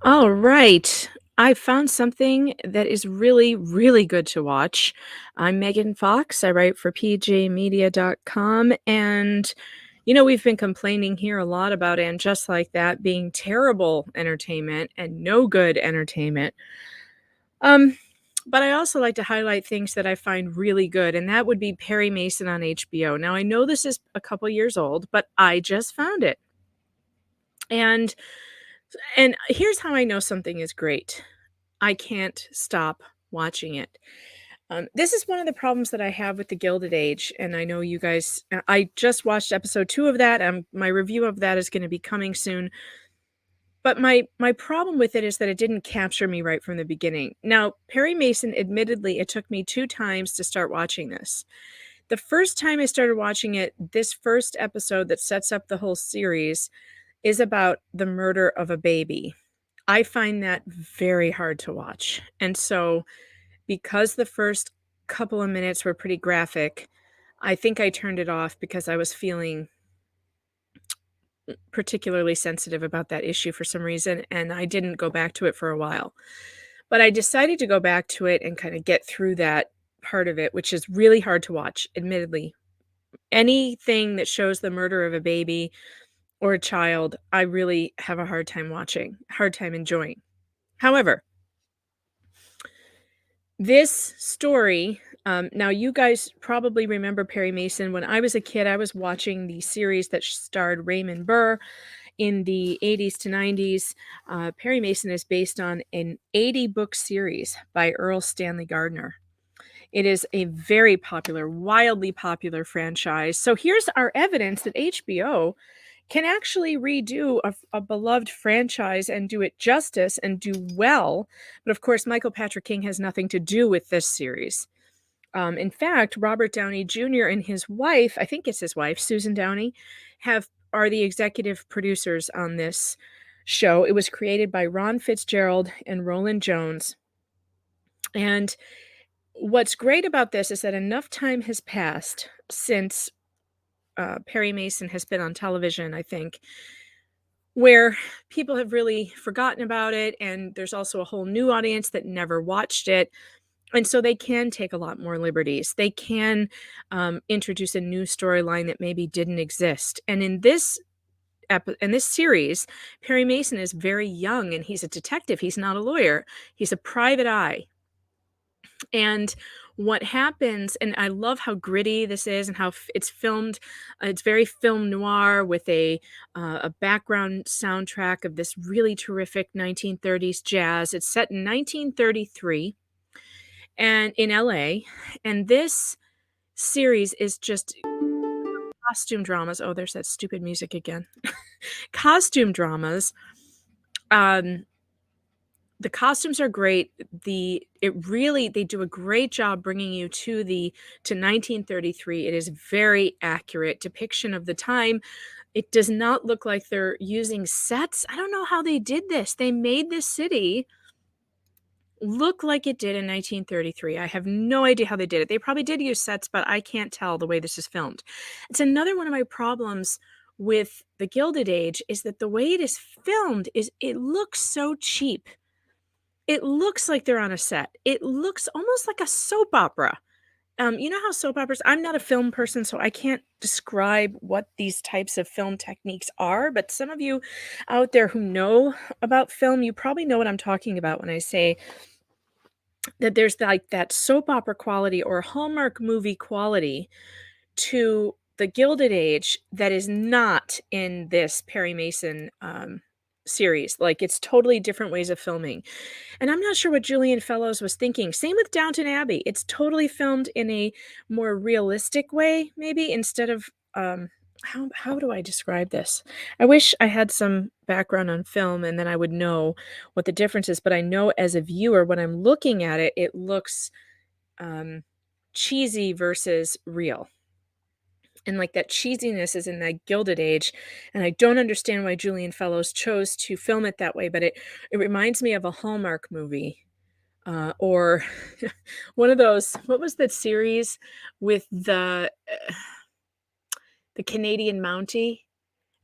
All right. I found something that is really, really good to watch. I'm Megan Fox. I write for pjmedia.com. And, we've been complaining here a lot about And Just Like That being terrible entertainment and no good entertainment. Um, but I also like to highlight things that I find really good, and that would be Perry Mason on HBO. Now, I know this is a couple years old, but I just found it. And and here's how I know something is great. I can't stop watching it. This is one of the problems that I have with The Gilded Age, and I know you guys I just watched episode 2 of that, my review of that is gonna be coming soon, but my problem with it is that it didn't capture me right from the beginning. Now, Perry Mason, admittedly, it took me 2 times to start watching this. The first time I started watching it, this first episode that sets up the whole series is about the murder of a baby. I find that very hard to watch, and so because the first couple of minutes were pretty graphic, I think I turned it off because I was feeling particularly sensitive about that issue for some reason, and I didn't go back to it for a while. But I decided to go back to it and kinda get through that part of it, which is really hard to watch, admittedly. Anything that shows the murder of a baby or a child, I really have a hard time watching, hard time enjoying. However, this story, now you guys probably remember Perry Mason. When I was a kid, I was watching the series that starred Raymond Burr in the 80s to 90s. Perry Mason is based on an 80-book series by Earl Stanley Gardner. It is a very popular, wildly popular franchise. So here's our evidence that HBO can actually redo a beloved franchise and do it justice and do well. But of course, Michael Patrick King has nothing to do with this series. In fact, Robert Downey Jr. and his wife, I think it's his wife, Susan Downey, have are the executive producers on this show. It was created by Ron Fitzgerald and Roland Jones. And what's great about this is that enough time has passed since Perry Mason has been on television, I think, where people have really forgotten about it, and there's also a whole new audience that never watched it, and so they can take a lot more liberties. They can, introduce a new storyline that maybe didn't exist, and in this series, Perry Mason is very young, and he's a detective, he's not a lawyer, he's a private eye, and what happens and I love how gritty this is and how it's filmed. It's very film noir with a background soundtrack of this really terrific 1930s jazz. It's set in 1933 and in LA. And this series is just costume dramas. Oh, there's that stupid music again. Costume dramas. Um, The costumes are great. They do a great job bringing you to 1933. It is very accurate depiction of the time. It does not look like they're using sets. I don't know how they did this. They made this city look like it did in 1933. I have no idea how they did it. They probably did use sets, but I can't tell the way this is filmed. It's another one of my problems with The Gilded Age is that the way it is filmed is it looks so cheap. It looks like they're on a set. It looks almost like a soap opera. You know how soap operas I'm not a film person, so I can't describe what these types of film techniques are, but some of you out there who know about film, you probably know what I'm talking about when I say that there's, like, that soap opera quality or Hallmark movie quality to The Gilded Age that is not in this Perry Mason, series. Like, it's totally different ways of filming. And I'm not sure what Julian Fellowes was thinking. Same with Downton Abbey. It's totally filmed in a more realistic way, maybe instead of how do I describe this? I wish I had some background on film and then I would know what the difference is, but I know as a viewer when I'm looking at it, it looks um cheesy versus real. And like that cheesiness is in that Gilded Age, and I don't understand why Julian Fellowes chose to film it that way, but it reminds me of a Hallmark movie, or one of those what was that series with the Canadian Mountie?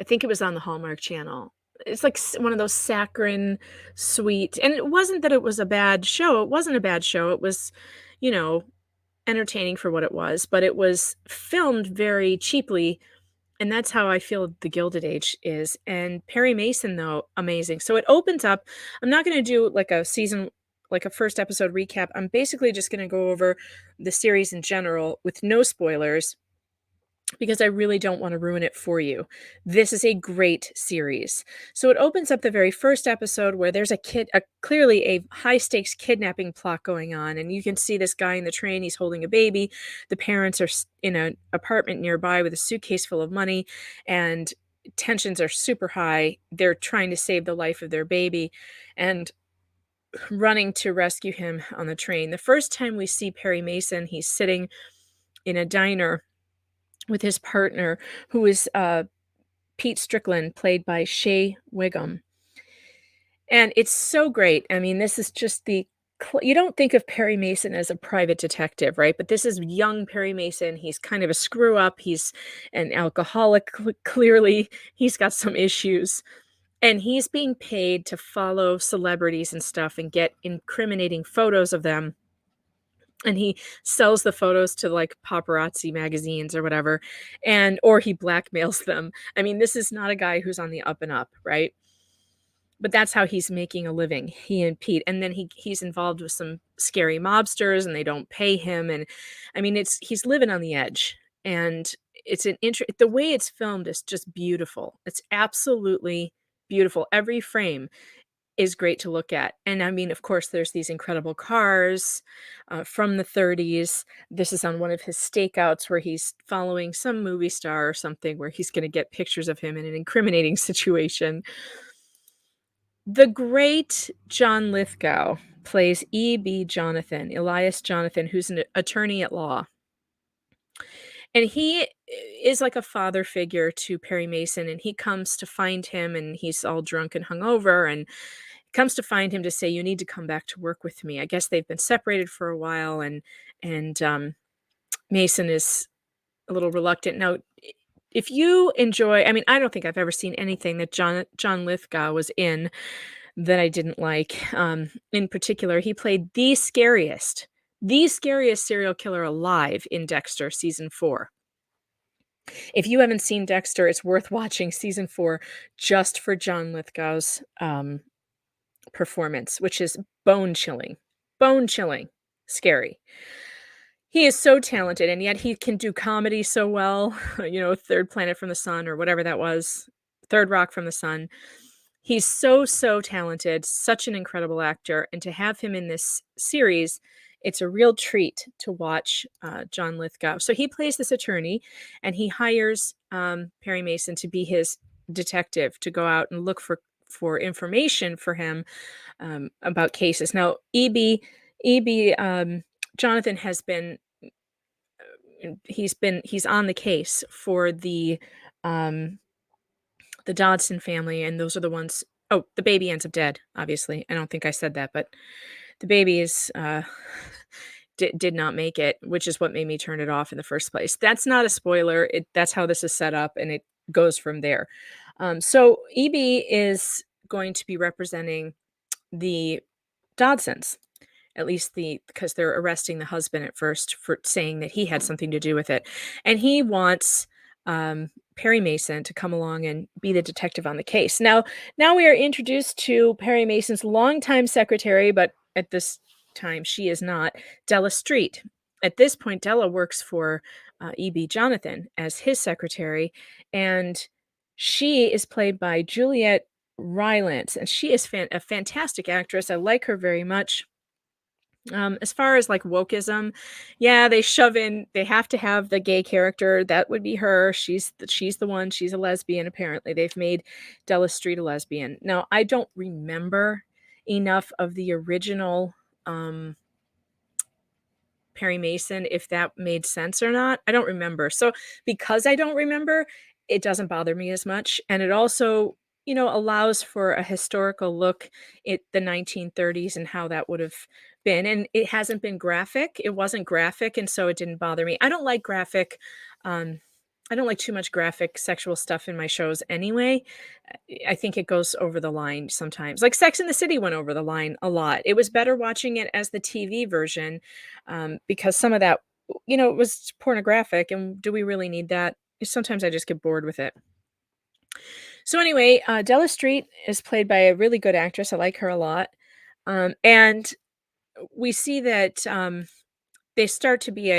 I think it was on the Hallmark Channel. it's like one of those saccharine sweet, and it wasn't that it was a bad show, it wasn't a bad show, it was, you know, entertaining for what it was, but it was filmed very cheaply, and that's how I feel The Gilded Age is. And Perry Mason, though, amazing. So it opens up, I'm not gonna do like a season, like a first episode recap. I'm basically just gonna go over the series in general with no spoilers because I really don't want to ruin it for you. This is a great series. So it opens up the very first episode where there's clearly a high stakes kidnapping plot going on, and you can see this guy in the train. He's holding a baby. The parents are in an apartment nearby with a suitcase full of money, and tensions are super high. They're trying to save the life of their baby, and running to rescue him on the train. The first time we see Perry Mason, he's sitting in a diner with his partner, who is Pete Strickland, played by Shea Whigham. And it's so great. I mean, this is just you don't think of Perry Mason as a private detective, right? But this is young Perry Mason. He's kind of a screw up. He's an alcoholic, clearly. He's got some issues. And he's being paid to follow celebrities and stuff and get incriminating photos of them, and he sells the photos to like paparazzi magazines or whatever, and or he blackmails them. I mean, this is not a guy who's on the up and up, right? But that's how he's making a living, he and Pete. And then he's involved with some scary mobsters, and they don't pay him. And I mean, he's living on the edge. And it's the way it's filmed is just beautiful. It's absolutely beautiful. Every frame is great to look at. And I mean, of course, there's these incredible cars from the 30s. This is on one of his stakeouts where he's following some movie star or something, where he's going to get pictures of him in an incriminating situation. The great John Lithgow plays E.B. Jonathan, Elias Jonathan, who's an attorney at law. And he is like a father figure to Perry Mason, and he comes to find him, and he's all drunk and hungover, and comes to find him to say, "You need to come back to work with me." I guess they've been separated for a while, and Mason is a little reluctant. Now, if you enjoy, I mean, I don't think I've ever seen anything that John Lithgow was in that I didn't like. In particular, he played the scariest serial killer alive in Dexter season 4. If you haven't seen Dexter, it's worth watching season 4 just for John Lithgow's performance, which is bone chilling, scary. He is so talented, and yet he can do comedy so well. Third Planet from the Sun or whatever that was, Third Rock from the Sun. He's so, so talented, such an incredible actor, and to have him in this series, it's a real treat to watch John Lithgow. So he plays this attorney, and he hires Perry Mason to be his detective, to go out and look for information for him about cases. Now, EB Jonathan has been he's on the case for the Dodson family, and those are the ones. Oh, the baby ends up dead, obviously. I don't think I said that, but the baby is did not make it, which is what made me turn it off in the first place. That's not a spoiler. That's how this is set up, and it goes from there. So EB is going to be representing the Dodsons, at least because they're arresting the husband at first for saying that he had something to do with it. And he wants Perry Mason to come along and be the detective on the case. Now we are introduced to Perry Mason's longtime secretary, but at this time she is not, Della Street. At this point, Della works for E.B. Jonathan as his secretary, and she is played by Juliette Rylance, and she is a fantastic actress. I like her very much. As far as like wokeism, yeah, they have to have the gay character. That would be her. She's the one. She's a lesbian. Apparently, they've made Della Street a lesbian. Now, I don't remember enough of the original Perry Mason, if that made sense or not. I don't remember. So because I don't remember, it doesn't bother me as much. And it also, allows for a historical look at the 1930s and how that would have been. And it hasn't been graphic. It wasn't graphic, and so it didn't bother me. I don't like graphic I don't like too much graphic sexual stuff in my shows anyway. I think it goes over the line sometimes. Like Sex and the City went over the line a lot. It was better watching it as the TV version, because some of that, it was pornographic, and do we really need that? Sometimes I just get bored with it. So anyway, Della Street is played by a really good actress. I like her a lot. And we see that they start to be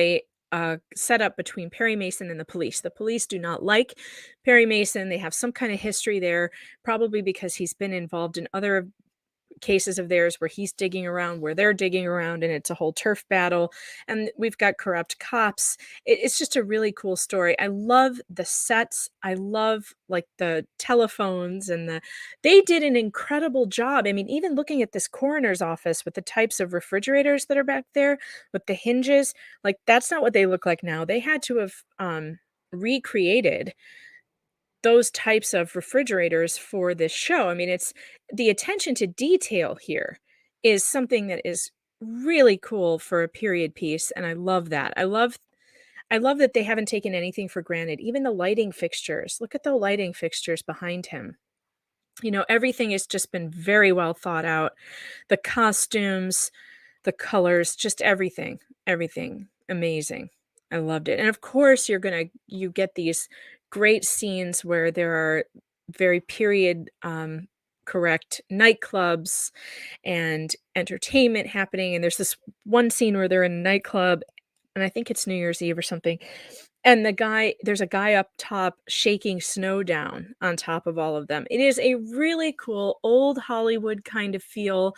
a setup between Perry Mason and the police. The police do not like Perry Mason. They have some kind of history there, probably because he's been involved in other cases of theirs where he's digging around where they're digging around, and it's a whole turf battle, and we've got corrupt cops. It's just a really cool story. I love the sets. I love, like, the telephones, and they did an incredible job. I mean, even looking at this coroner's office with the types of refrigerators that are back there with the hinges, like, that's not what they look like now. They had to have recreated those types of refrigerators for this show. I mean, it's the attention to detail here is something that is really cool for a period piece, and I love that. I love that they haven't taken anything for granted. Even the lighting fixtures. Look at the lighting fixtures behind him. Everything has just been very well thought out. The costumes, the colors, just everything amazing. I loved it, and of course, you get these great scenes where there are very period, correct nightclubs and entertainment happening, and there's this one scene where they're in a nightclub, and I think it's New Year's Eve or something, and there's a guy up top shaking snow down on top of all of them. It is a really cool old Hollywood kind of feel,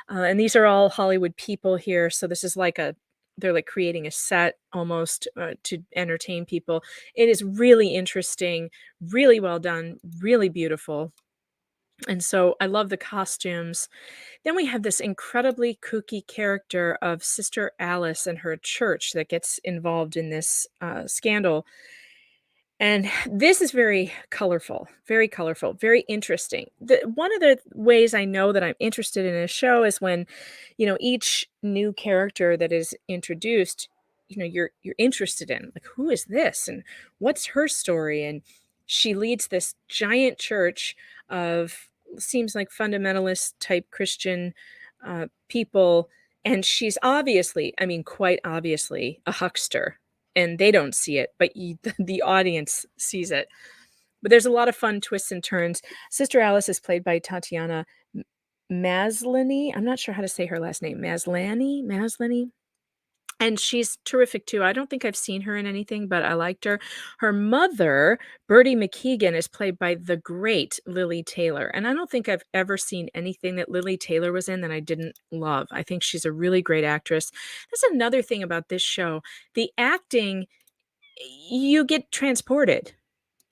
and these are all Hollywood people here, so this is like they're like creating a set almost, to entertain people. It is really interesting, really well done, really beautiful, and so I love the costumes. Then we have this incredibly kooky character of Sister Alice and her church that gets involved in this, scandal, and this is very colorful, very interesting. One of the ways I know that I'm interested in a show is when, each new character that is introduced, you're interested in, like, who is this and what's her story? And she leads this giant church of seems like fundamentalist type Christian people, and she's obviously, I mean, quite obviously, a huckster, and they don't see it, but the audience sees it. But there's a lot of fun twists and turns. Sister Alice is played by Tatiana Maslany. I'm not sure how to say her last name. Maslany? And she's terrific too. I don't think I've seen her in anything, but I liked her. Her mother, Bertie McKeegan, is played by the great Lily Taylor, and I don't think I've ever seen anything that Lily Taylor was in that I didn't love. I think she's a really great actress. That's another thing about this show. The acting, you get transported.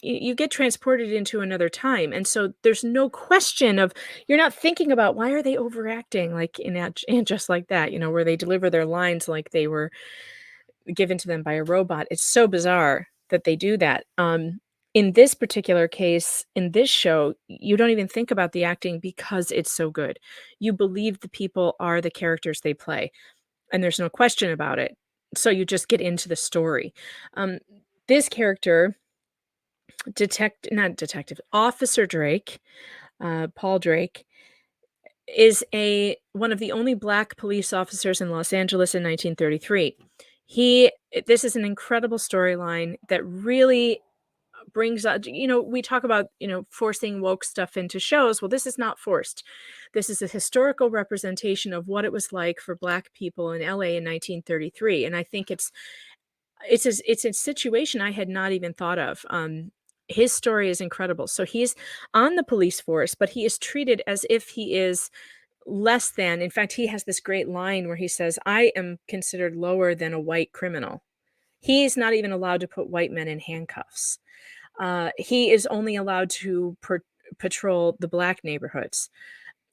You get transported into another time, and so there's no question of you're not thinking about why are they overacting like in and Just Like That, where they deliver their lines like they were given to them by a robot. It's so bizarre that they do that. In this particular case, in this show, you don't even think about the acting because it's so good. You believe the people are the characters they play, and there's no question about it. So you just get into the story. Um, this character, not detective, Officer Drake, Paul Drake, is a one of the only black police officers in Los Angeles in 1933. This is an incredible storyline that really brings up, we talk about, forcing woke stuff into shows. Well, this is not forced. This is a historical representation of what it was like for black people in LA in 1933. And I think it's a situation I had not even thought of. His story is incredible. So he's on the police force, but he is treated as if he is less than. In fact, he has this great line where he says, "I am considered lower than a white criminal." He's not even allowed to put white men in handcuffs. He is only allowed to patrol the black neighborhoods.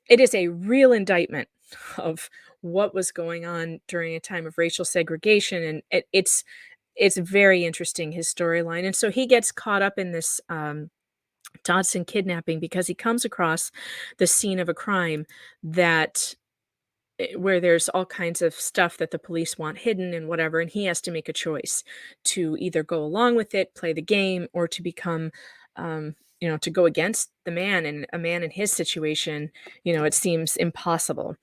It is a real indictment of what was going on during a time of racial segregation, and it's very interesting, his storyline. And so he gets caught up in this Dodson kidnapping because he comes across the scene of a crime that where there's all kinds of stuff that the police want hidden and whatever, and he has to make a choice to either go along with it, play the game, or to become, to go against the man, and a man in his situation, it seems impossible.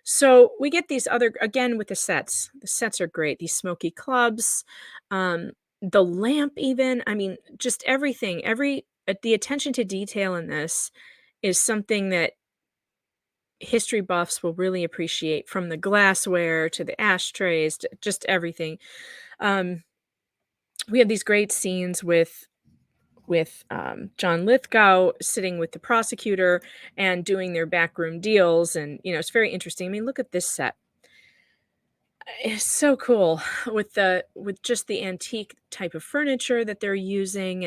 So we get these other, again with the sets. The sets are great. These smoky clubs, um, the lamp, even. I mean, just everything. The attention to detail in this is something that history buffs will really appreciate, from the glassware to the ashtrays to just everything. Um, we have these great scenes with John Lithgow sitting with the prosecutor and doing their backroom deals, and it's very interesting. I mean, look at this set. It's so cool with just the antique type of furniture that they're using,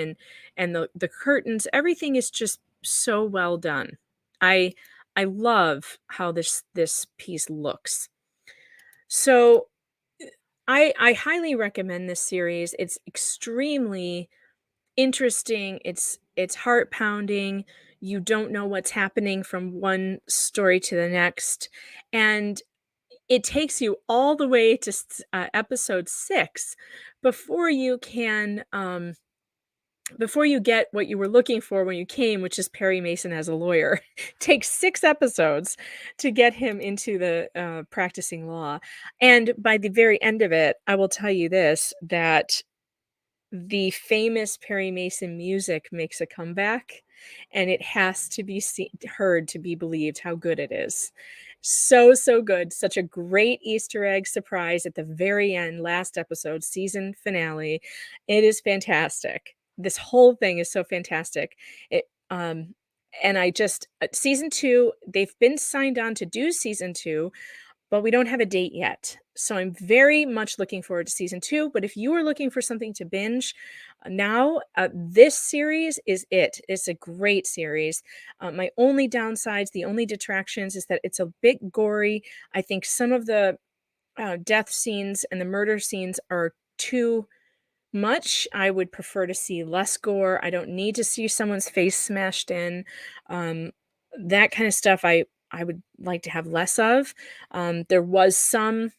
and the curtains. Everything is just so well done. I I love how this piece looks. So I highly recommend this series. It's extremely interesting. It's heart pounding. You don't know what's happening from one story to the next, and it takes you all the way to episode 6 before you can, before you get what you were looking for when you came, which is Perry Mason as a lawyer. Takes 6 episodes to get him into the, practicing law, and by the very end of it, I will tell you this, that the famous Perry Mason music makes a comeback, and it has to be heard to be believed how good it is. So, so good. Such a great Easter egg surprise at the very end, last episode, season finale. It is fantastic. This whole thing is so fantastic. It, and I just, season 2, they've been signed on to do season 2, but we don't have a date yet. So I'm very much looking forward to season 2, but if you are looking for something to binge, now, this series is it. It's a great series. My only downsides, the only detractions is that it's a bit gory. I think some of the, death scenes and the murder scenes are too much. I would prefer to see less gore. I don't need to see someone's face smashed in. Um, that kind of stuff I would like to have less of. There was some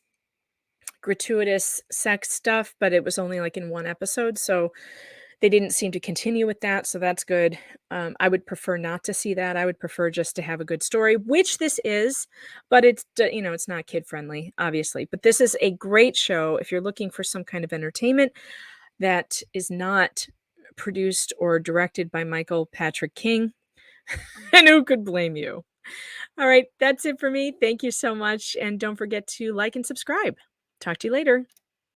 gratuitous sex stuff, but it was only like in one episode, so they didn't seem to continue with that, so that's good. I would prefer not to see that. I would prefer just to have a good story, which this is, but it's not kid friendly, obviously. But this is a great show if you're looking for some kind of entertainment that is not produced or directed by Michael Patrick King. And who could blame you? All right, that's it for me. Thank you so much, and don't forget to like and subscribe. Talk to you later.